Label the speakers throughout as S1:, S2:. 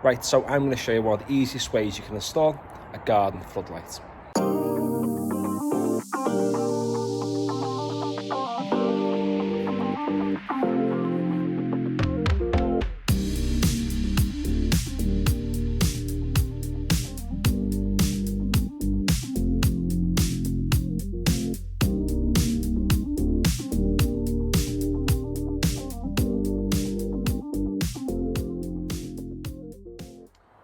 S1: Right, so I'm going to show you one of the easiest ways you can install a garden floodlight.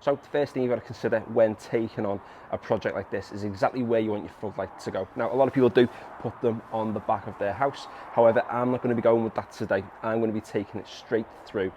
S1: So the first thing you've got to consider when taking on a project like this is exactly where you want your floodlight to go. Now, a lot of people do put them on the back of their house. However, I'm not going to be going with that today. I'm going to be taking it straight through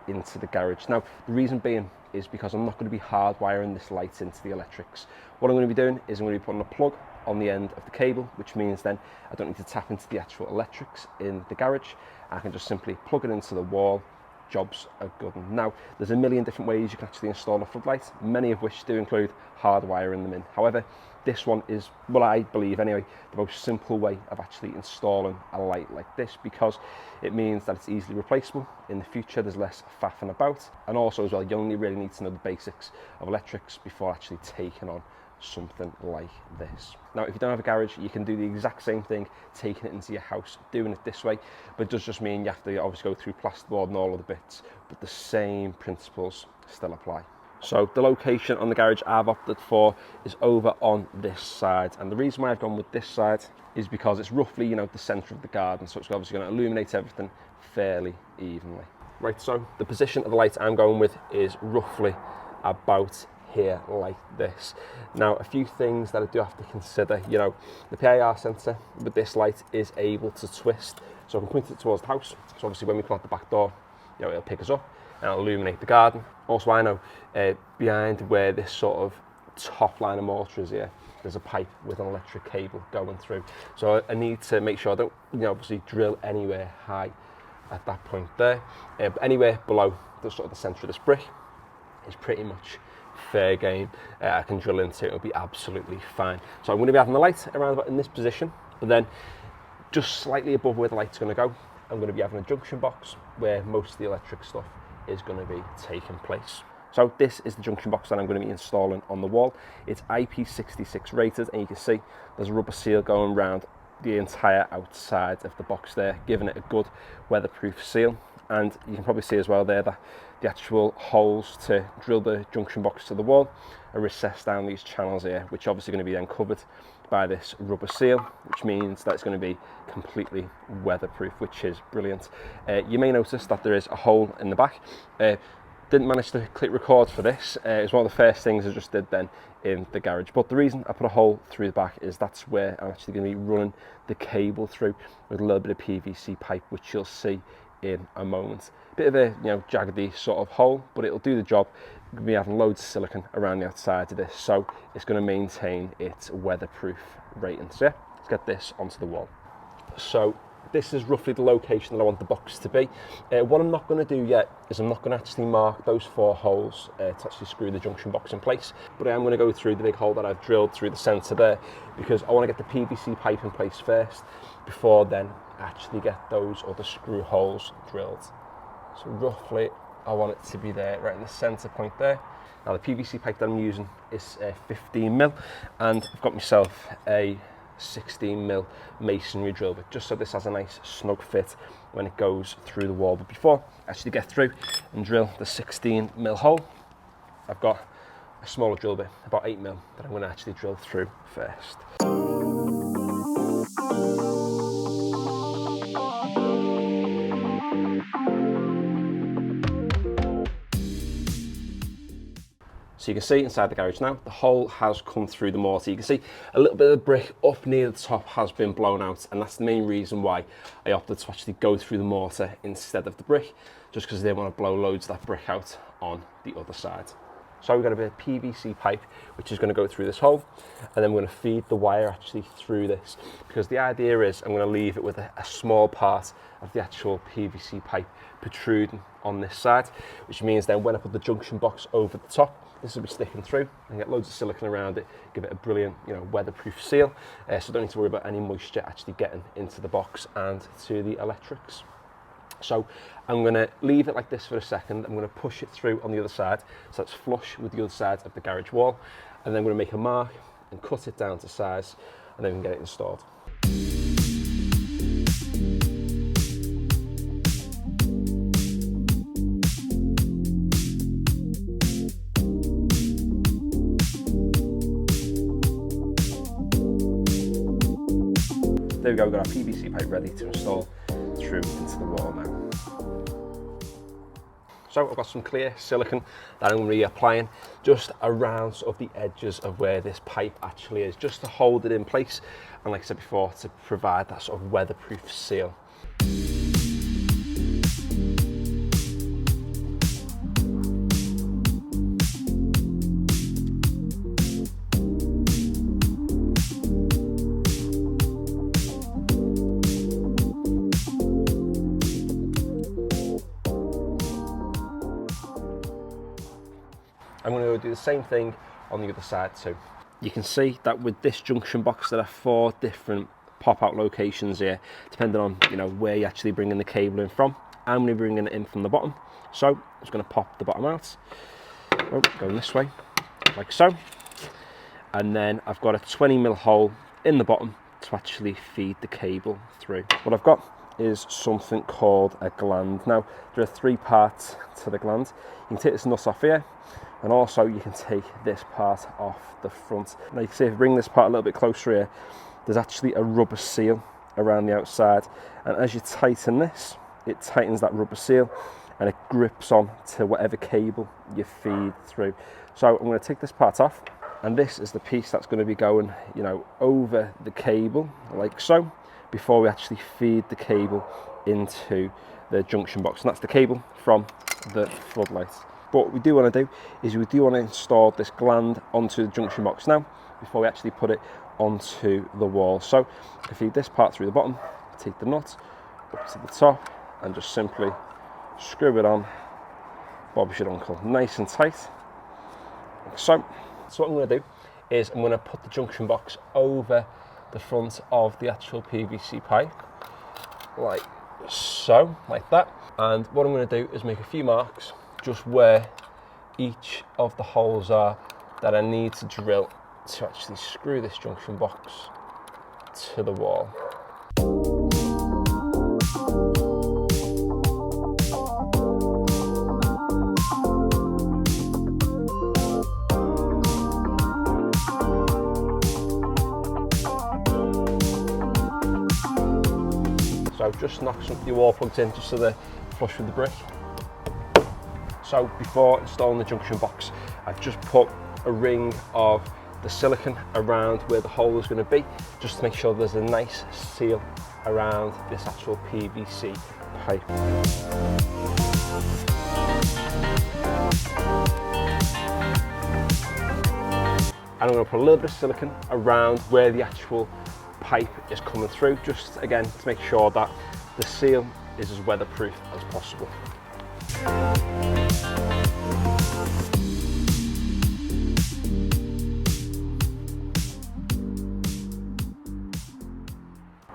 S1: into the garage. Now, the reason being is because I'm not going to be hardwiring this light into the electrics. What I'm going to be doing is I'm going to be putting a plug on the end of the cable, which means then I don't need to tap into the actual electrics in the garage. I can just simply plug it into the wall. Jobs are good. Now, there's a million different ways you can actually install a floodlight, many of which do include hardwiring them in. However, this one is, well, I believe anyway, the most simple way of actually installing a light like this, because it means that it's easily replaceable in the future. There's less faffing about, and also as well, you only really need to know the basics of electrics before actually taking on something like this. Now, if you don't have a garage, you can do the exact same thing, taking it into your house, doing it this way, but it does just mean you have to obviously go through plasterboard and all of the bits, but the same principles still apply. So the location on the garage I've opted for is over on this side, and the reason why I've gone with this side is because it's roughly, you know, the centre of the garden, so it's obviously going to illuminate everything fairly evenly. Right, so the position of the light I'm going with is roughly about here like this. Now, a few things that I do have to consider, you know, the PIR sensor with this light is able to twist, so I can point it towards the house, so obviously when we come out the back door, you know, it'll pick us up and it'll illuminate the garden. Also, I know behind where this sort of top line of mortar is here, there's a pipe with an electric cable going through, so I need to make sure I don't, you know, obviously drill anywhere high at that point there, but anywhere below the sort of the centre of this brick is pretty much fair game. I can drill into it, it'll be absolutely fine. So I'm going to be having the light around about in this position, but then just slightly above where the light's going to go, I'm going to be having a junction box where most of the electric stuff is going to be taking place. So this is the junction box that I'm going to be installing on the wall. It's IP66 rated, and you can see there's a rubber seal going around the entire outside of the box there, giving it a good weatherproof seal. And you can probably see as well there that the actual holes to drill the junction box to the wall are recessed down these channels here, which are obviously going to be then covered by this rubber seal, which means that it's going to be completely weatherproof, which is brilliant. You may notice that there is a hole in the back. Didn't manage to click record for this. It was one of the first things I just did then in the garage, but the reason I put a hole through the back is that's where I'm actually going to be running the cable through with a little bit of PVC pipe, which you'll see in a moment. Bit of a, you know, jaggedy sort of hole, but it'll do the job. We're going to be having loads of silicone around the outside of this, so it's going to maintain its weatherproof rating. So yeah, let's get this onto the wall. So this is roughly the location that I want the box to be. What I'm not going to do yet is I'm not going to actually mark those 4 holes to actually screw the junction box in place, but I am going to go through the big hole that I've drilled through the centre there, because I want to get the PVC pipe in place first before then actually get those other screw holes drilled. So roughly I want it to be there, right in the centre point there. Now the PVC pipe that I'm using is 15mm, and I've got myself a 16mm masonry drill bit, just so this has a nice snug fit when it goes through the wall. But before I actually get through and drill the 16mm hole, I've got a smaller drill bit, about 8mm, that I'm going to actually drill through first. So you can see inside the garage now, the hole has come through the mortar. You can see a little bit of the brick up near the top has been blown out, and that's the main reason why I opted to actually go through the mortar instead of the brick, just because they want to blow loads of that brick out on the other side. So we've got a bit of PVC pipe, which is going to go through this hole, and then we're going to feed the wire actually through this, because the idea is I'm going to leave it with a small part of the actual PVC pipe protruding on this side, which means then when I put the junction box over the top, this will be sticking through and get loads of silicone around it, give it a brilliant, you know, weatherproof seal, so don't need to worry about any moisture actually getting into the box and to the electrics. So I'm going to leave it like this for a second. I'm going to push it through on the other side, so it's flush with the other side of the garage wall, and then I'm going to make a mark and cut it down to size, and then we can get it installed. There we go, we've got our PVC pipe ready to install through into the wall now. So I've got some clear silicone that I'm going to be applying just around sort of the edges of where this pipe actually is, just to hold it in place, and like I said before, to provide that sort of weatherproof seal. I'm going to do the same thing on the other side too. You can see that with this junction box there are 4 different pop-out locations here, depending on where you're actually bringing the cable in from. I'm going to be bringing it in from the bottom, so I'm just going to pop the bottom out. Going this way, like so. And then I've got a 20mm hole in the bottom to actually feed the cable through. What I've got is something called a gland. Now, there are 3 parts to the gland. You can take this nut off here, and also you can take this part off the front. Now you can see if I bring this part a little bit closer here, there's actually a rubber seal around the outside, and as you tighten this, it tightens that rubber seal and it grips on to whatever cable you feed through. So I'm going to take this part off, and this is the piece that's going to be going over the cable like so, before we actually feed the cable into the junction box, and that's the cable from the floodlight. But what we do want to do is we do want to install this gland onto the junction box now, before we actually put it onto the wall. So I feed this part through the bottom, take the nut up to the top, and just simply screw it on. Bob's your uncle, nice and tight. So what I'm going to do is I'm going to put the junction box over the front of the actual PVC pipe, like so, like that. And what I'm going to do is make a few marks just where each of the holes are that I need to drill to actually screw this junction box to the wall. So just knock some of your wall plugs in just so they're flush with the brick. So before installing the junction box, I've just put a ring of the silicone around where the hole is going to be, just to make sure there's a nice seal around this actual PVC pipe. And I'm going to put a little bit of silicone around where the actual pipe is coming through, just again to make sure that the seal is as weatherproof as possible.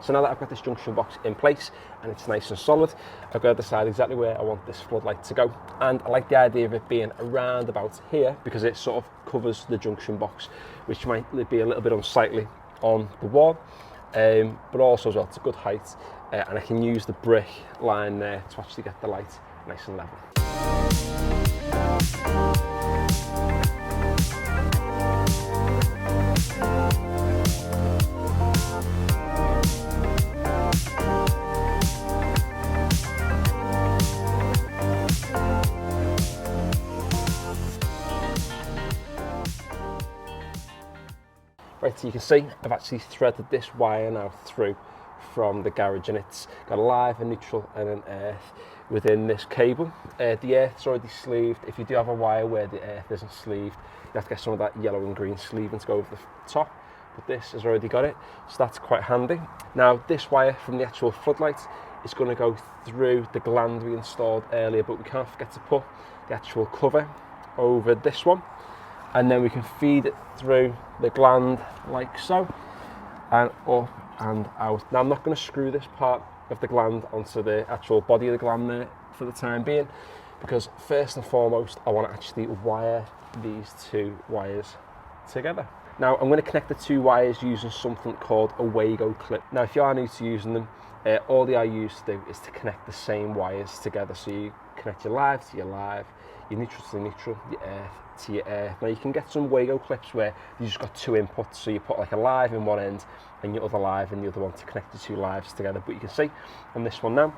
S1: So now that I've got this junction box in place and it's nice and solid, I've got to decide exactly where I want this floodlight to go. And I like the idea of it being around about here, because it sort of covers the junction box, which might be a little bit unsightly on the wall, but also as well, it's a good height, and I can use the brick line there to actually get the light nice and level. Right, so you can see I've actually threaded this wire now through from the garage, and it's got a live, a neutral and an earth within this cable. The earth's already sleeved. If you do have a wire where the earth isn't sleeved, you have to get some of that yellow and green sleeving to go over the top, but this has already got it, so that's quite handy. Now this wire from the actual floodlight is going to go through the gland we installed earlier, but we can't forget to put the actual cover over this one, and then we can feed it through the gland like so, and up and out. Now I'm not going to screw this part of the gland onto the actual body of the gland there for the time being, because first and foremost I want to actually wire these two wires together. Now I'm going to connect the two wires using something called a Wago clip. Now if you are new to using them, all they are used to do is to connect the same wires together. So you connect your live to your live, your neutral to the neutral, your earth to your earth. Now you can get some Wago clips where you just got two inputs, so you put like a live in one end and your other live in the other one to connect the two lives together. But you can see on this one now,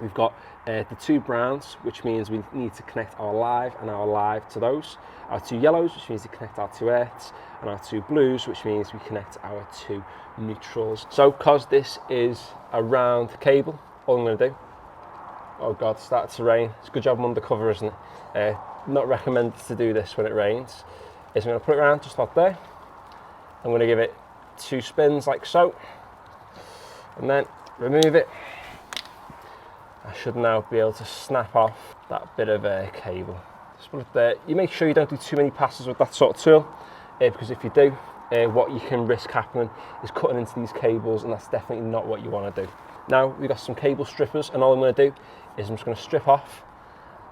S1: we've got the two browns, which means we need to connect our live and our live to those. Our two yellows, which means we connect our two earths, and our two blues, which means we connect our two neutrals. So, because this is a round cable, all I'm going to do, oh God, it started to rain. It's a good job I'm undercover, isn't it? Not recommended to do this when it rains. Is I'm going to put it around just like there. I'm going to give it 2 spins like so, and then remove it. I should now be able to snap off that bit of cable. Just put it there. You make sure you don't do too many passes with that sort of tool, because if you do, what you can risk happening is cutting into these cables, and that's definitely not what you want to do. Now we've got some cable strippers, and all I'm going to do is I'm just going to strip off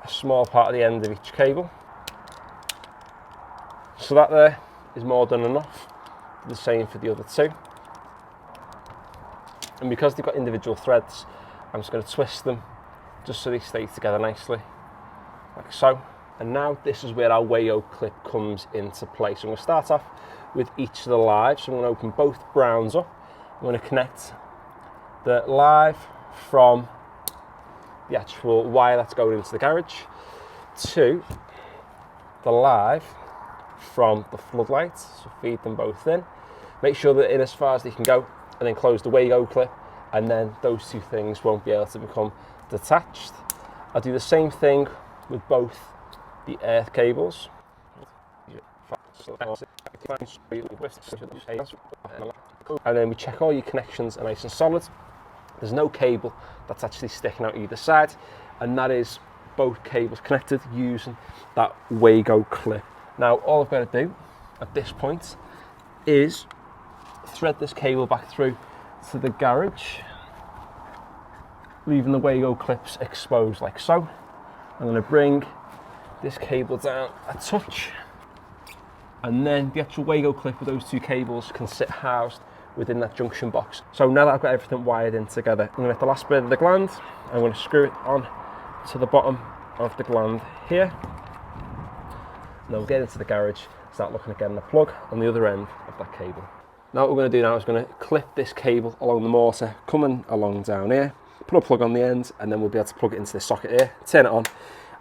S1: a small part of the end of each cable. So that there is more than enough. Do the same for the other two. And because they've got individual threads, I'm just going to twist them just so they stay together nicely, like so. And now this is where our Wago clip comes into play. So I'm going to start off with each of the lives. So I'm going to open both browns up. I'm going to connect the live from the actual wire that's going into the garage to the live from the floodlight. So feed them both in. Make sure they're in as far as they can go, and then close the Wago clip, and then those two things won't be able to become detached. I'll do the same thing with both the earth cables. And then we check all your connections are nice and solid. There's no cable that's actually sticking out either side, and that is both cables connected using that Wago clip. Now all I've got to do at this point is thread this cable back through to the garage, leaving the Wago clips exposed like so. I'm going to bring this cable down a touch, and then the actual Wago clip with those two cables can sit housed within that junction box. So now that I've got everything wired in together, I'm going to get the last bit of the gland, I'm going to screw it on to the bottom of the gland here. And then we'll get into the garage, start looking at getting the plug on the other end of that cable. Now what we're going to do now is going to clip this cable along the mortar, coming along down here, put a plug on the end, and then we'll be able to plug it into this socket here, turn it on,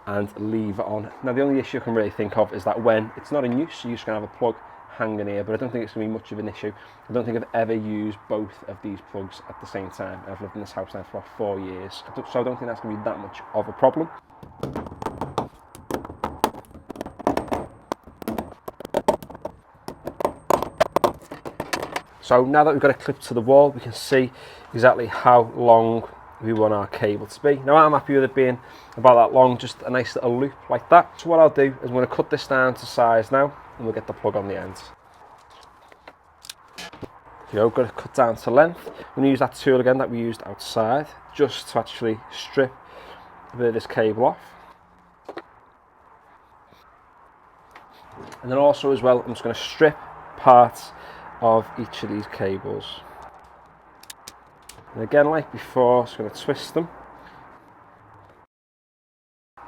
S1: and leave it on. Now the only issue I can really think of is that when it's not in use, you're just going to have a plug hanging here, but I don't think it's going to be much of an issue. I don't think I've ever used both of these plugs at the same time. I've lived in this house now for about 4 years, so I don't think that's going to be that much of a problem. So now that we've got it clipped to the wall, we can see exactly how long we want our cable to be. Now I'm happy with it being about that long, just a nice little loop like that. So what I'll do is I'm going to cut this down to size now, and we'll get the plug on the ends. We're going to cut down to length. We're going to use that tool again that we used outside, just to actually strip a bit of this cable off. And then also as well, I'm just going to strip parts of each of these cables. And again, like before, I'm just going to twist them.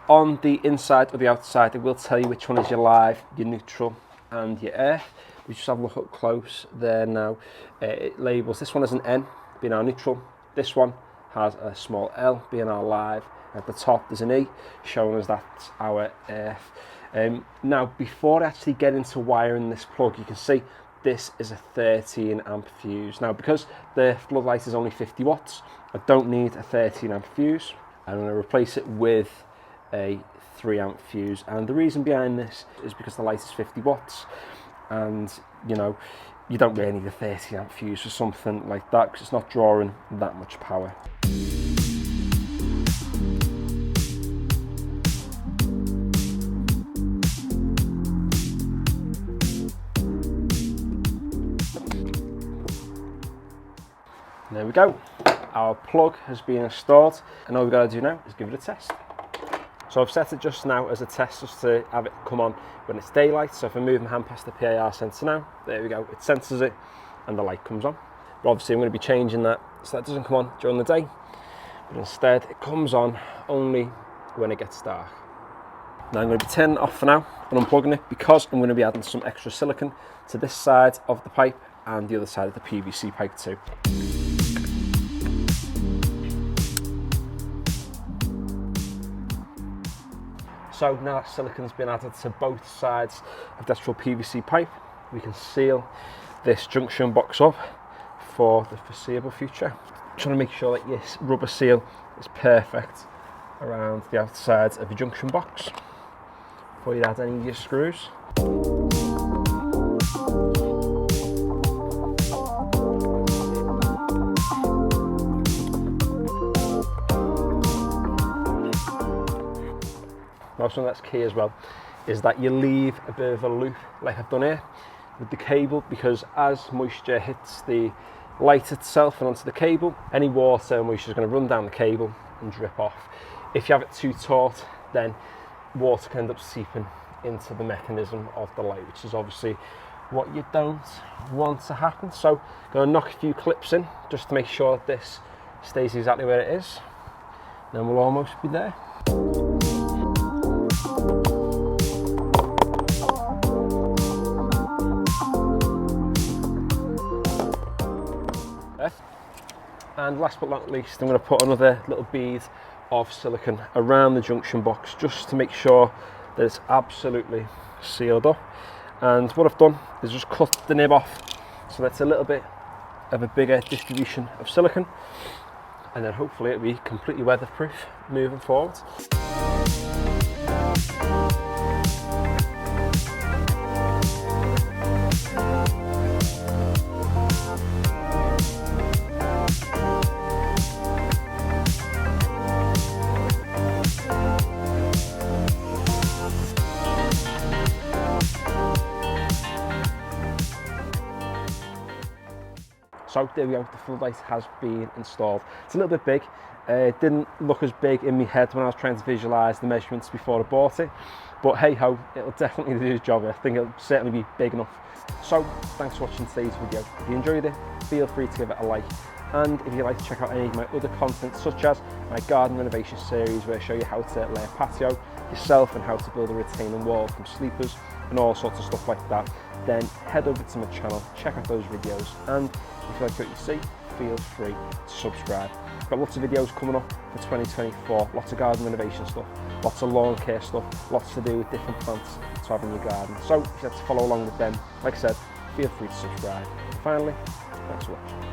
S1: On the inside or the outside, it will tell you which one is your live, your neutral, and your earth. We just have a look up close there now. It labels this one as an N, being our neutral. This one has a small L, being our live. At the top, there's an E, showing us that's our earth. Now, before I actually get into wiring this plug, you can see this is a 13 amp fuse. Now, because the floodlight is only 50 watts, I don't need a 13 amp fuse. I'm going to replace it with a 3 amp fuse. And the reason behind this is because the light is 50 watts. And, you know, you don't really need a 13 amp fuse for something like that, because it's not drawing that much power. There we go. our plug has been installed, and all we've got to do now is give it a test. So I've set it just now as a test, just to have it come on when it's daylight. So if I move my hand past the PIR sensor now, there we go, it senses it and the light comes on. But obviously I'm going to be changing that so that doesn't come on during the day, but instead it comes on only when it gets dark. Now I'm going to be turning it off for now and unplugging it, because I'm going to be adding some extra silicone to this side of the pipe and the other side of the PVC pipe too. So now that silicone's been added to both sides of the actual PVC pipe, we can seal this junction box up for the foreseeable future. Trying to make sure that this rubber seal is perfect around the outside of the junction box before you add any of your screws. Now something that's key as well is that you leave a bit of a loop like I've done here with the cable, because as moisture hits the light itself and onto the cable, any water and moisture is going to run down the cable and drip off. If you have it too taut, then water can end up seeping into the mechanism of the light, which is obviously what you don't want to happen. So I'm going to knock a few clips in just to make sure that this stays exactly where it is. Then we'll almost be there. And last but not least, I'm going to put another little bead of silicone around the junction box just to make sure that it's absolutely sealed up. And what I've done is just cut the nib off so that's a little bit of a bigger distribution of silicone, and then hopefully it'll be completely weatherproof moving forward. So there we go, the floodlight has been installed. It's a little bit big. It didn't look as big in my head when I was trying to visualise the measurements before I bought it, but hey ho, it'll definitely do its job. I think it'll certainly be big enough. So thanks for watching today's video. If you enjoyed it, feel free to give it a like. And if you'd like to check out any of my other content, such as my garden renovation series where I show you how to lay a patio yourself and how to build a retaining wall from sleepers and all sorts of stuff like that, then head over to my channel, check out those videos, and if you like what you see, feel free to subscribe. I've got lots of videos coming up for 2024, lots of garden renovation stuff, lots of lawn care stuff, lots to do with different plants to have in your garden. So if you'd like to follow along with them, like I said, feel free to subscribe. And finally, thanks for watching.